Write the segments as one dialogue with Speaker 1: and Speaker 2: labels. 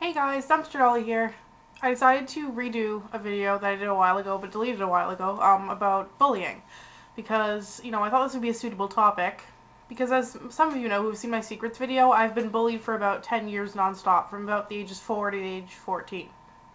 Speaker 1: Hey guys, Dumpster Dolly here. I decided to redo a video that I did a while ago, but deleted a while ago, about bullying. Because, I thought this would be a suitable topic. Because as some of you know who've seen my secrets video, I've been bullied for about 10 years nonstop, from about the ages 4 to the age 14.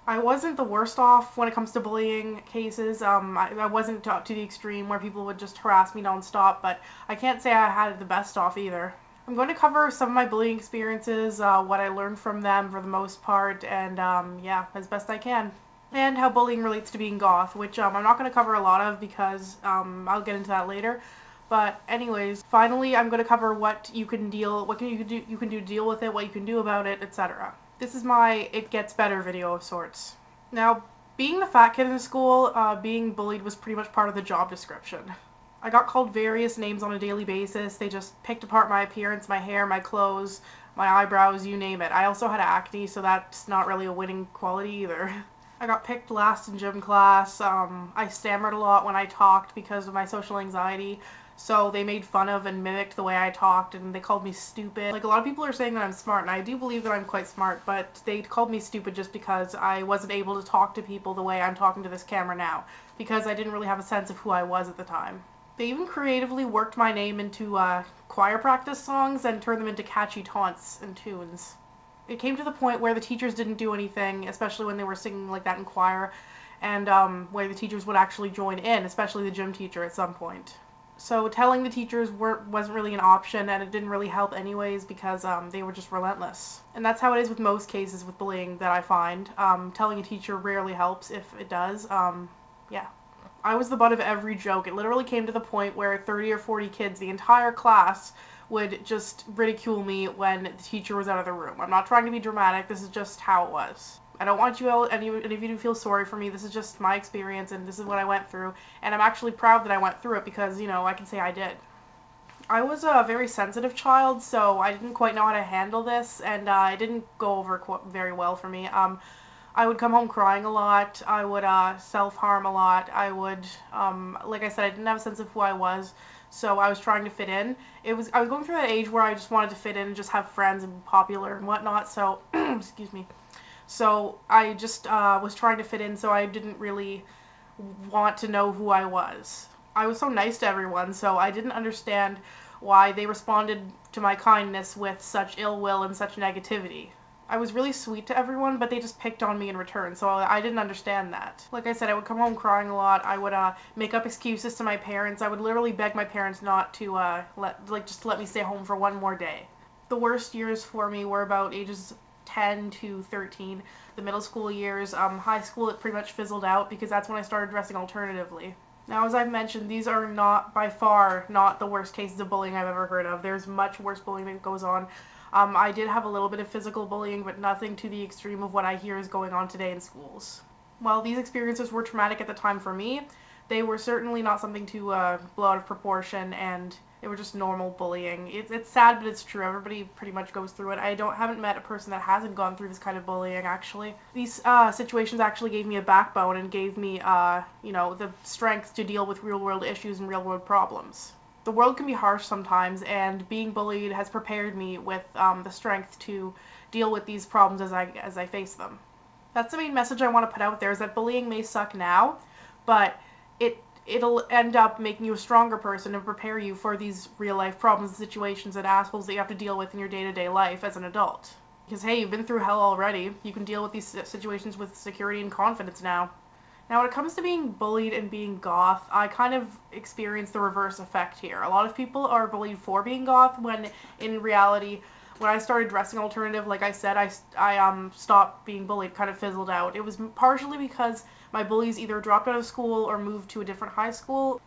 Speaker 1: I wasn't the worst off when it comes to bullying cases. I wasn't to the extreme where people would just harass me nonstop, but I can't say I had it the best off either. I'm going to cover some of my bullying experiences, what I learned from them for the most part, and yeah, as best I can. And how bullying relates to being goth, which I'm not going to cover a lot of because I'll get into that later. But anyways, finally I'm going to cover what you can do to deal with it, what you can do about it, etc. This is my It Gets Better video of sorts. Now, being the fat kid in school, being bullied was pretty much part of the job description. I got called various names on a daily basis. They just picked apart my appearance, my hair, my clothes, my eyebrows, you name it. I also had acne, so that's not really a winning quality either. I got picked last in gym class. I stammered a lot when I talked because of my social anxiety, so they made fun of and mimicked the way I talked, and they called me stupid. Like, a lot of people are saying that I'm smart, and I do believe that I'm quite smart, but they called me stupid just because I wasn't able to talk to people the way I'm talking to this camera now, because I didn't really have a sense of who I was at the time. They even creatively worked my name into choir practice songs and turned them into catchy taunts and tunes. It came to the point where the teachers didn't do anything, especially when they were singing like that in choir, and where the teachers would actually join in, especially the gym teacher at some point. So telling the teachers wasn't really an option, and it didn't really help anyways because they were just relentless. And that's how it is with most cases with bullying that I find. Telling a teacher rarely helps, if it does. Yeah. I was the butt of every joke. It literally came to the point where 30 or 40 kids, the entire class, would just ridicule me when the teacher was out of the room. I'm not trying to be dramatic, this is just how it was. I don't want any of you to feel sorry for me, this is just my experience and this is what I went through, and I'm actually proud that I went through it because, I can say I did. I was a very sensitive child, so I didn't quite know how to handle this, and it didn't go over very well for me. I would come home crying a lot, I would self-harm a lot, I would, like I said, I didn't have a sense of who I was, so I was trying to fit in. I was going through that age where I just wanted to fit in and just have friends and be popular and whatnot, so, excuse me. So I just was trying to fit in, so I didn't really want to know who I was. I was so nice to everyone, so I didn't understand why they responded to my kindness with such ill will and such negativity. I was really sweet to everyone, but they just picked on me in return, so I didn't understand that. Like I said, I would come home crying a lot, I would make up excuses to my parents, I would literally beg my parents not to just let me stay home for one more day. The worst years for me were about ages 10 to 13. The middle school years, high school, it pretty much fizzled out because that's when I started dressing alternatively. Now, as I've mentioned, these are by far not the worst cases of bullying I've ever heard of. There's much worse bullying that goes on. I did have a little bit of physical bullying, but nothing to the extreme of what I hear is going on today in schools. While these experiences were traumatic at the time for me, they were certainly not something to blow out of proportion, and they were just normal bullying. It's sad, but it's true. Everybody pretty much goes through it. I haven't met a person that hasn't gone through this kind of bullying, actually. These situations actually gave me a backbone and gave me, the strength to deal with real-world issues and real-world problems. The world can be harsh sometimes, and being bullied has prepared me with the strength to deal with these problems as I face them. That's the main message I want to put out there, is that bullying may suck now, but it'll end up making you a stronger person and prepare you for these real-life problems, situations, and assholes that you have to deal with in your day-to-day life as an adult. Because, hey, you've been through hell already. You can deal with these situations with security and confidence now. Now, when it comes to being bullied and being goth, I kind of experience the reverse effect here. A lot of people are bullied for being goth, when in reality, when I started dressing alternative, like I said, I stopped being bullied, kind of fizzled out. It was partially because my bullies either dropped out of school or moved to a different high school.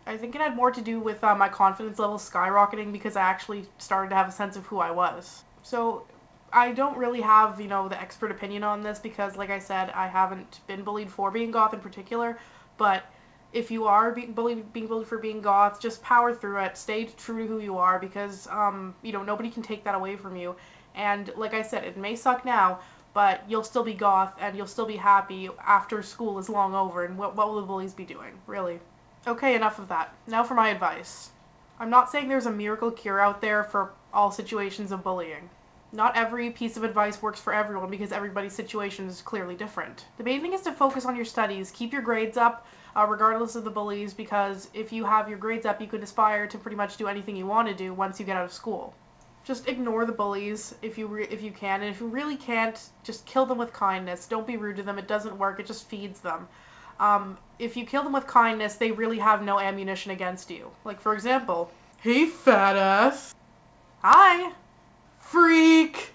Speaker 1: I think it had more to do with my confidence level skyrocketing because I actually started to have a sense of who I was. So I don't really have, the expert opinion on this because, like I said, I haven't been bullied for being goth in particular, but if you are being bullied for being goth, just power through it, stay true to who you are because, nobody can take that away from you. And like I said, it may suck now, but you'll still be goth and you'll still be happy after school is long over, and what will the bullies be doing, really? Okay, enough of that. Now for my advice. I'm not saying there's a miracle cure out there for all situations of bullying. Not every piece of advice works for everyone because everybody's situation is clearly different. The main thing is to focus on your studies, keep your grades up, regardless of the bullies, because if you have your grades up, you could aspire to pretty much do anything you want to do once you get out of school. Just ignore the bullies if you can, and if you really can't, just kill them with kindness. Don't be rude to them. It doesn't work. It just feeds them. If you kill them with kindness, they really have no ammunition against you. Like, for example, hey, fat ass. Hi. Freak.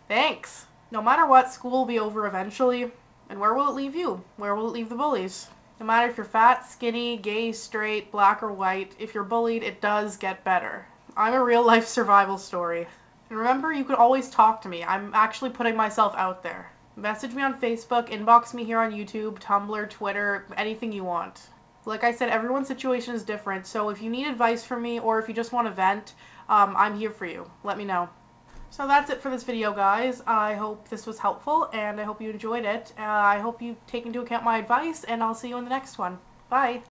Speaker 1: Thanks. No matter what, school will be over eventually. And where will it leave you? Where will it leave the bullies? No matter if you're fat, skinny, gay, straight, black, or white, if you're bullied, it does get better. I'm a real life survival story. And remember, you could always talk to me. I'm actually putting myself out there. Message me on Facebook, inbox me here on YouTube, Tumblr, Twitter, anything you want. Like I said, everyone's situation is different, so if you need advice from me or if you just want to vent, I'm here for you. Let me know. So that's it for this video, guys. I hope this was helpful, and I hope you enjoyed it. I hope you take into account my advice, and I'll see you in the next one. Bye!